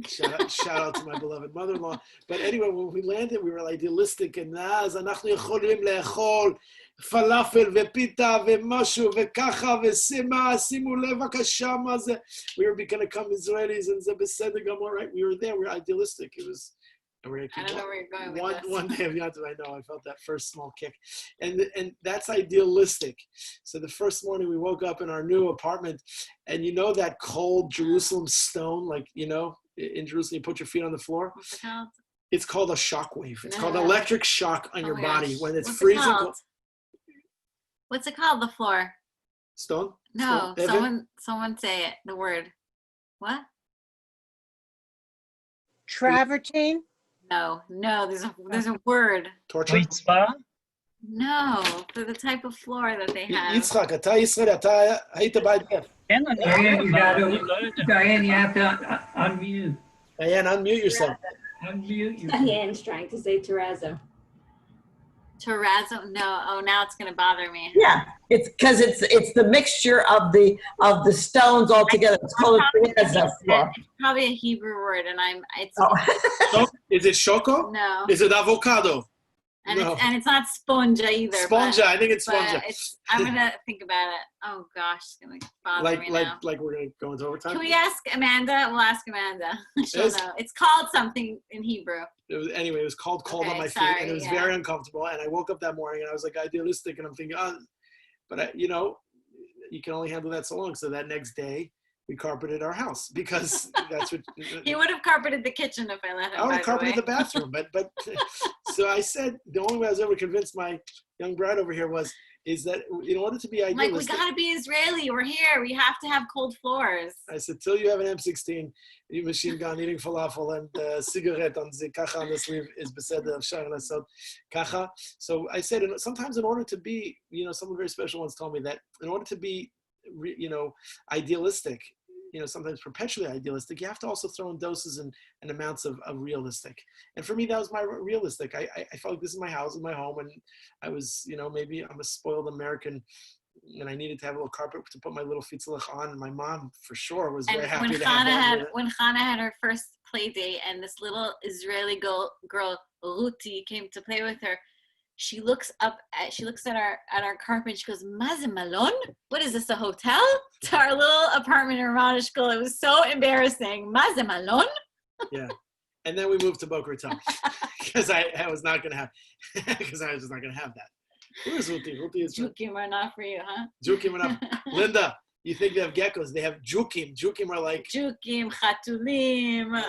Shout out to my beloved mother-in-law. But anyway, when we landed, we were idealistic, and אנחנו יכולים לאכול falafel ופita ומשהו וככה וסימה, שימו לב בבקשה מה זה. We were going to become Israelis, and זה בסדר גמור, right? We were there, we were idealistic. It was, I don't know where you're going with this. One day of Yom Tov, I know, I felt that first small kick. And that's idealistic. So the first morning we woke up in our new apartment, and you know that cold Jerusalem stone, like, you know, in Jerusalem, you put your feet on the floor. What's it called? It's called a shock wave. It's called electric shock on your body when it's What's freezing. What's it called? The floor? Stone? No, Stone? someone say it. The word. What? Travertine? No, there's a word. Torture? No, for the type of floor that they have. Yitzchak, אתה ישראל, אתה היית בית. Diane, you have to unmute. Diane, unmute yourself. Unmute yourself. Diane's trying to say terrazzo. Terrazzo? No. Oh, now it's going to bother me. Yeah, it's because it's the mixture of the stones all together. It's called a terrazzo floor. It's probably a Hebrew word, and Is it shoko? No. Is it avocado? And No. it's not sponja either. Sponja, I think it's sponja. I'm gonna think about it. Oh gosh, it's gonna bother me now. Like we're gonna go into overtime. Can we ask Amanda? We'll ask Amanda. She'll know. It's called something in Hebrew. It was called Cold on My Feet, and it was very uncomfortable. And I woke up that morning and I was like idealistic, and I'm thinking, but you can only handle that so long. So that next day, we carpeted our house because that's what He would have carpeted the kitchen if I let him. I would have carpeted the bathroom, but so I said the only way I was ever convinced my young bride over here is that in order to be idealistic, like, we gotta be Israeli. We're here. We have to have cold floors. I said, till you have an M16 machine gun eating falafel and cigarette on the kacha on the sleeve is beseder shar lasod kacha. So I said, sometimes in order to be, someone very special once told me that in order to be, idealistic, sometimes perpetually idealistic, you have to also throw in doses and amounts of realistic. And for me, that was my realistic. I felt like this is my house and my home, and I was, maybe I'm a spoiled American, and I needed to have a little carpet to put my little fitzalach on. And my mom, for sure, was very happy to have that. When Chana had her first play date, and this little Israeli girl Ruti came to play with her, she looks at our carpet and she goes, "Maze Malon? What is this, a hotel?" To our little apartment in Ramat Eshkol. It was so embarrassing. Maze Malon? Yeah. And then we moved to Boca Raton because I was not going to have, because I was just not going to have that. Who is Ruti? Ruti is Jukim are not for you, huh? Jukim are not. Linda, you think they have geckos? They have Jukim. Jukim are like Jukim, Chatulim.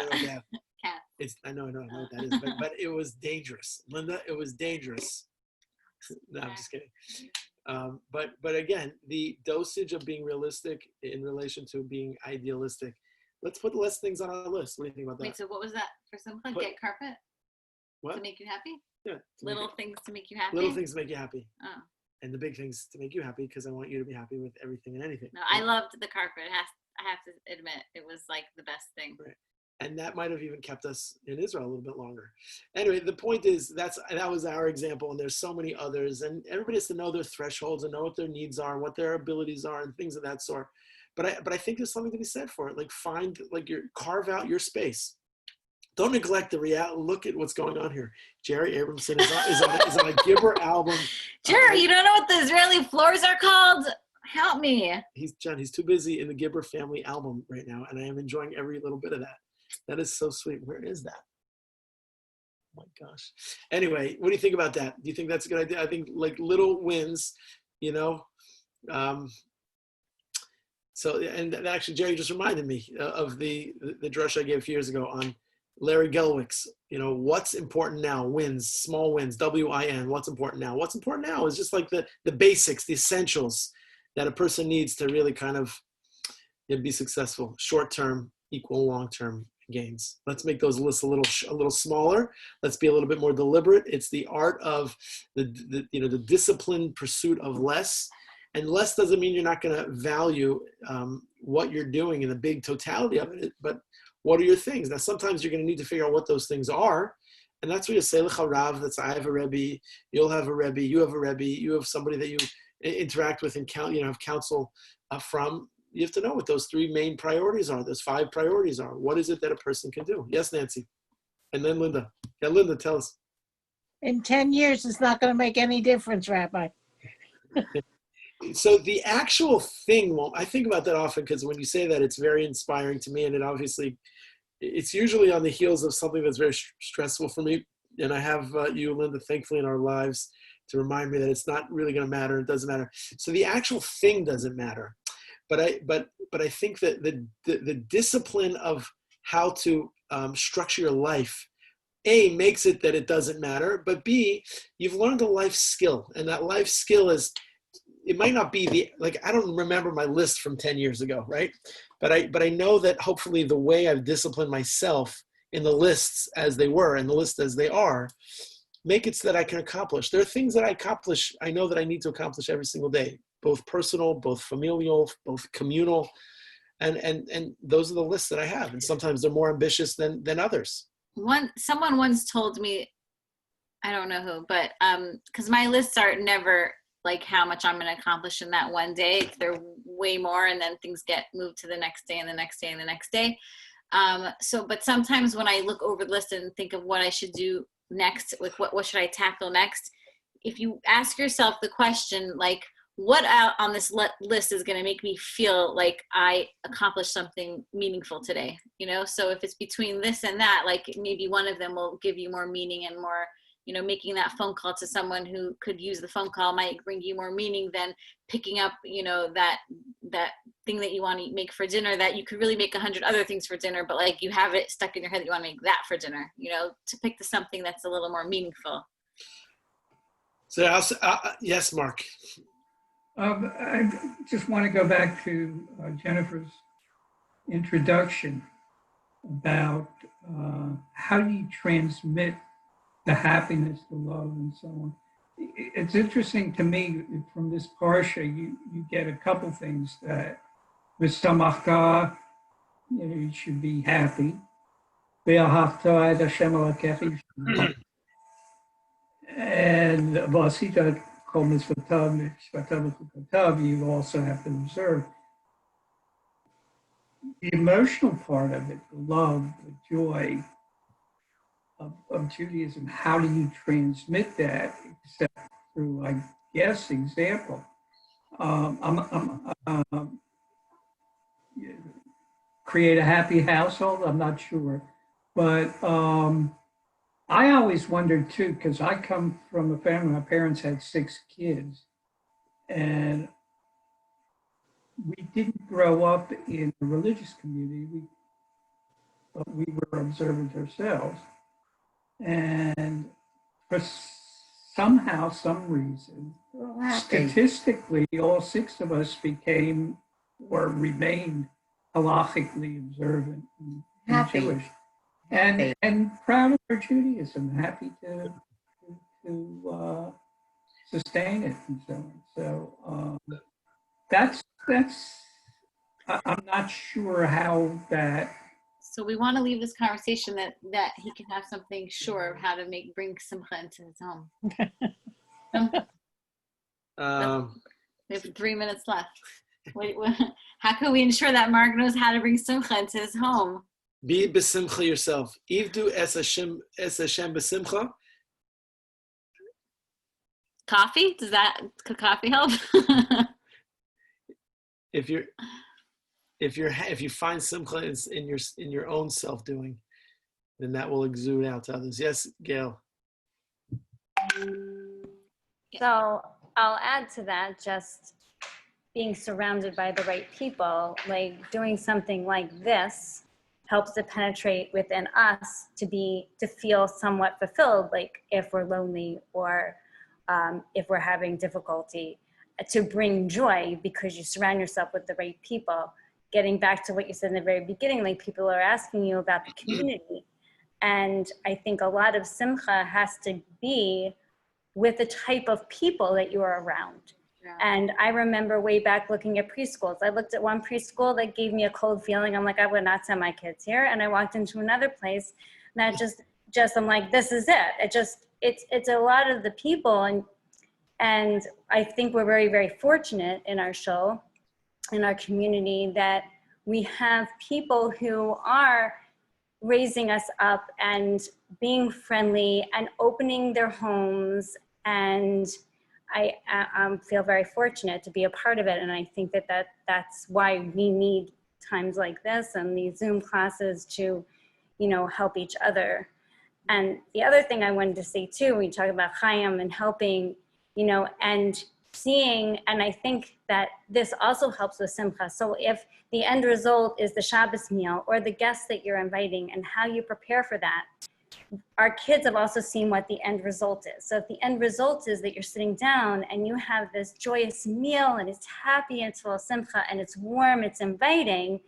I know what that is, but it was dangerous, Linda. It was dangerous. No, I'm just kidding. But again, the dosage of being realistic in relation to being idealistic. Let's put less things on our list. What do you think about that? Wait, so what was that for someone? Get carpet? What? To make you happy? Yeah. Little things to make you happy? Little things to make you happy. Oh. And the big things to make you happy, because I want you to be happy with everything and anything. No, I loved the carpet. I have to admit, it was like the best thing. Right. And that might have even kept us in Israel a little bit longer. Anyway, the point is that was our example, and there's so many others. And everybody has to know their thresholds and know what their needs are, and what their abilities are, and things of that sort. But I think there's something to be said for it. Like carve out your space. Don't neglect the reality. Look at what's going on here. Jerry Abramson is on a Gibber album. Jerry, you don't know what the Israeli floors are called? Help me. He's too busy in the Gibber family album right now, and I am enjoying every little bit of that. That is so sweet. Where is that? Oh my gosh. Anyway, what do you think about that? Do you think that's a good idea? I think like little wins, So, and actually, Jerry just reminded me of the drush I gave a few years ago on Larry Gelwick's, what's important now, wins, small wins, WIN, what's important now? What's important now is just like the basics, the essentials that a person needs to really kind of be successful. Short-term equal long-term gains. Let's make those lists a little smaller. Let's be a little bit more deliberate. It's the art of the disciplined pursuit of less. And less doesn't mean you're not going to value what you're doing in the big totality of it, but what are your things? Now, sometimes you're going to need to figure out what those things are. And that's where you say, Lecha Rav, that's I have a Rebbe, you'll have a Rebbe, you have a Rebbe, you have somebody that you interact with and have counsel from. You have to know what those 3 main priorities are, those 5 priorities are. What is it that a person can do? Yes, Nancy. And then Linda. Yeah, Linda, tell us. In 10 years, it's not going to make any difference, Rabbi. So the actual thing, well, I think about that often because when you say that, it's very inspiring to me. And it obviously, it's usually on the heels of something that's very stressful for me. And I have you, Linda, thankfully in our lives to remind me that it's not really going to matter. It doesn't matter. So the actual thing doesn't matter. But I think that the discipline of how to structure your life, A, makes it that it doesn't matter, but B, you've learned a life skill. And that life skill is, it might not be I don't remember my list from 10 years ago, right? But I know that hopefully the way I've disciplined myself in the lists as they were and the list as they are, make it so that I can accomplish. There are things that I know that I need to accomplish every single day, both personal, both familial, both communal. And those are the lists that I have. And sometimes they're more ambitious than others. Someone once told me, I don't know who, but because my lists are never like how much I'm going to accomplish in that one day. They're way more, and then things get moved to the next day and the next day and the next day. But sometimes when I look over the list and think of what I should do next, with what should I tackle next, if you ask yourself the question, like, what on this list is going to make me feel like I accomplished something meaningful today? So if it's between this and that, like maybe one of them will give you more meaning and more, making that phone call to someone who could use the phone call might bring you more meaning than picking up, that thing that you want to make for dinner that you could really make 100 other things for dinner, but like you have it stuck in your head that you want to make that for dinner, to pick to something that's a little more meaningful. So yes, Mark. I just want to go back to Jennifer's introduction about how do you transmit the happiness, the love, and so on. It's interesting to me from this parsha, you get a couple things that v'samachta, you should be happy. Ve'ahavta et Hashem Elokecha, and v'asita kol mitzvotav v'chukatav, you also have to observe. The emotional part of it, the love, the joy of Judaism, how do you transmit that except through, I guess, example? Create a happy household, I'm not sure. But I always wondered too, because I come from a family, my parents had 6 kids, and we didn't grow up in a religious community, but we were observant ourselves. And for somehow, some reason, statistically, all 6 of us became or remained halachically observant and Jewish. And proud of our Judaism, happy to sustain it and so on. So that's I'm not sure how that. So we want to leave this conversation that he can have something sure of how to bring simcha into his home. We have 3 minutes left. How can we ensure that Mark knows how to bring simcha into his home? Be besimcha yourself. Ivdu es Hashem besimcha. Coffee? Could coffee help? If you find simcha in your own self doing, then that will exude out to others. Yes, Gail. So I'll add to that, just being surrounded by the right people, like doing something like this helps to penetrate within us to feel somewhat fulfilled, like if we're lonely or if we're having difficulty, to bring joy because you surround yourself with the right people. Getting back to what you said in the very beginning, like people are asking you about the community. And I think a lot of simcha has to be with the type of people that you are around. And I remember way back looking at preschools. I looked at one preschool that gave me a cold feeling. I'm like, I would not send my kids here. And I walked into another place that just I'm like, this is it. It's a lot of the people. And I think we're very, very fortunate in our show, in our community, that we have people who are raising us up and being friendly and opening their homes. And I feel very fortunate to be a part of it. And I think that's why we need times like this and these Zoom classes to, help each other. And the other thing I wanted to say too, when you talk about Chaim and helping, and seeing, and I think that this also helps with Simcha. So if the end result is the Shabbos meal or the guests that you're inviting and how you prepare for that, our kids have also seen what the end result is. So if the end result is that you're sitting down and you have this joyous meal and it's happy and it's full of Simcha and it's warm, it's inviting,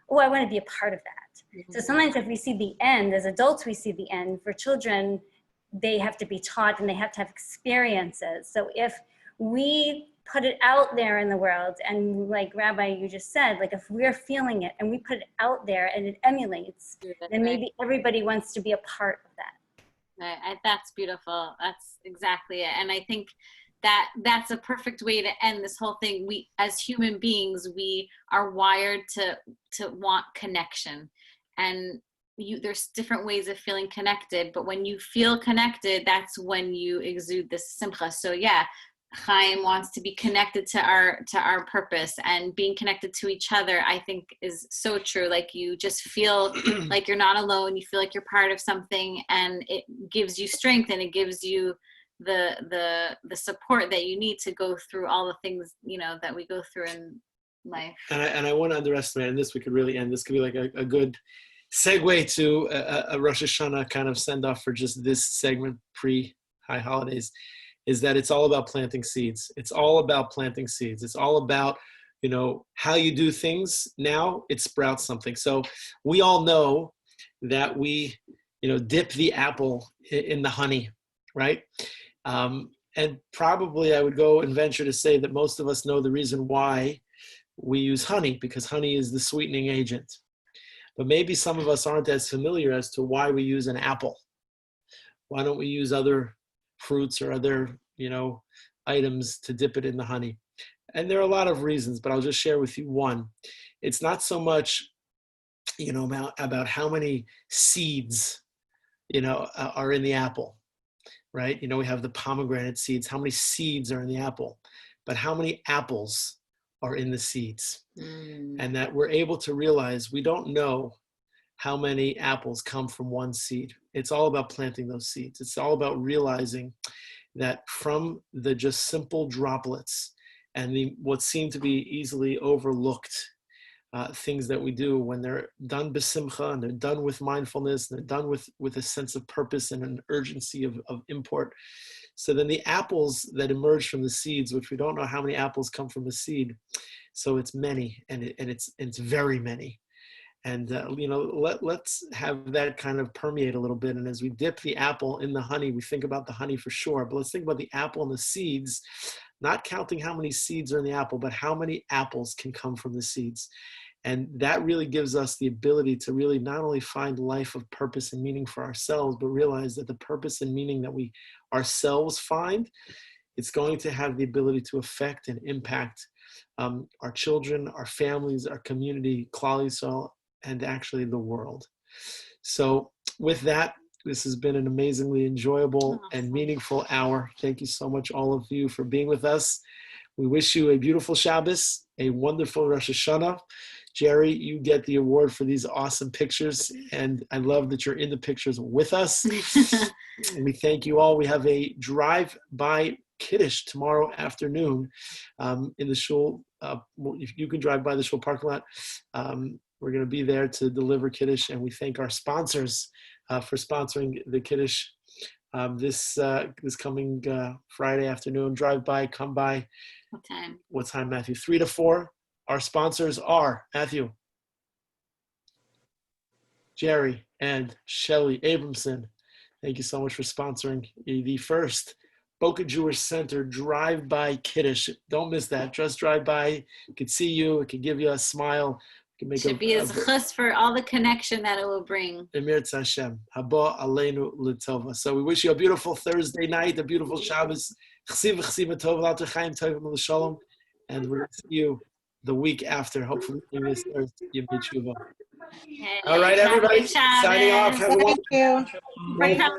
oh, I want to be a part of that. Mm-hmm. So sometimes if we see the end, as adults we see the end, for children, they have to be taught and they have to have experiences. So if we put it out there in the world, and like Rabbi, you just said, like if we're feeling it and we put it out there and it emulates, then maybe everybody wants to be a part of that. That's beautiful. That's exactly it. And I think that's a perfect way to end this whole thing. We, as human beings, we are wired to want connection, and there's different ways of feeling connected, but when you feel connected, that's when you exude this simcha. So yeah, Chaim wants to be connected to our purpose, and being connected to each other, I think, is so true. Like you just feel like you're not alone. You feel like you're part of something, and it gives you strength, and it gives you the support that you need to go through all the things that we go through in life. And I want to underestimate, and this we could really end. This could be like a good segue to a Rosh Hashanah kind of send off for just this segment pre-high holidays. Is that it's all about planting seeds. It's all about planting seeds. It's all about, how you do things now, it sprouts something. So we all know that we, dip the apple in the honey, right? And probably I would go and venture to say that most of us know the reason why we use honey, because honey is the sweetening agent. But maybe some of us aren't as familiar as to why we use an apple. Why don't we use other fruits or other, items to dip it in the honey? And there are a lot of reasons, but I'll just share with you one. It's not so much, about how many seeds, are in the apple, right? We have the pomegranate seeds. How many seeds are in the apple? But how many apples are in the seeds? And that we're able to realize we don't know how many apples come from one seed. It's all about planting those seeds. It's all about realizing that from the just simple droplets and what seem to be easily overlooked things that we do, when they're done b'simcha and they're done with mindfulness and they're done with a sense of purpose and an urgency of import. So then the apples that emerge from the seeds, which we don't know how many apples come from a seed, so it's many, and it's very many. And, let's have that kind of permeate a little bit. And as we dip the apple in the honey, we think about the honey for sure, but let's think about the apple and the seeds, not counting how many seeds are in the apple, but how many apples can come from the seeds. And that really gives us the ability to really not only find life of purpose and meaning for ourselves, but realize that the purpose and meaning that we ourselves find, it's going to have the ability to affect and impact our children, our families, our community, Klal Yisrael, and actually the world. So with that, this has been an amazingly enjoyable and meaningful hour. Thank you so much, all of you, for being with us. We wish you a beautiful Shabbos, a wonderful Rosh Hashanah. Jerry, you get the award for these awesome pictures, and I love that you're in the pictures with us. And we thank you all. We have a drive-by Kiddush tomorrow afternoon in the shul. If you can drive by the shul parking lot, we're going to be there to deliver Kiddush, and we thank our sponsors for sponsoring the Kiddush this coming Friday afternoon. Drive by, come by. What time? What time, Matthew? 3 to 4. Our sponsors are Matthew, Jerry, and Shelley Abramson. Thank you so much for sponsoring the first Boca Jewish Center drive-by Kiddush. Don't miss that. Just drive by. It could see you. It could give you a smile. It can make Should be as chus for all the connection that it will bring. Emir Hashem. Haba Aleinu L'Tova. So we wish you a beautiful Thursday night, a beautiful Shabbos. Chsiv chsiv tov l'alter chaim tovim l'shalom. And we'll see you the week after. Hopefully in this Earth, Yom Tshuva. Hey, All right, everybody. Signing off. Have a Thank you. wonderful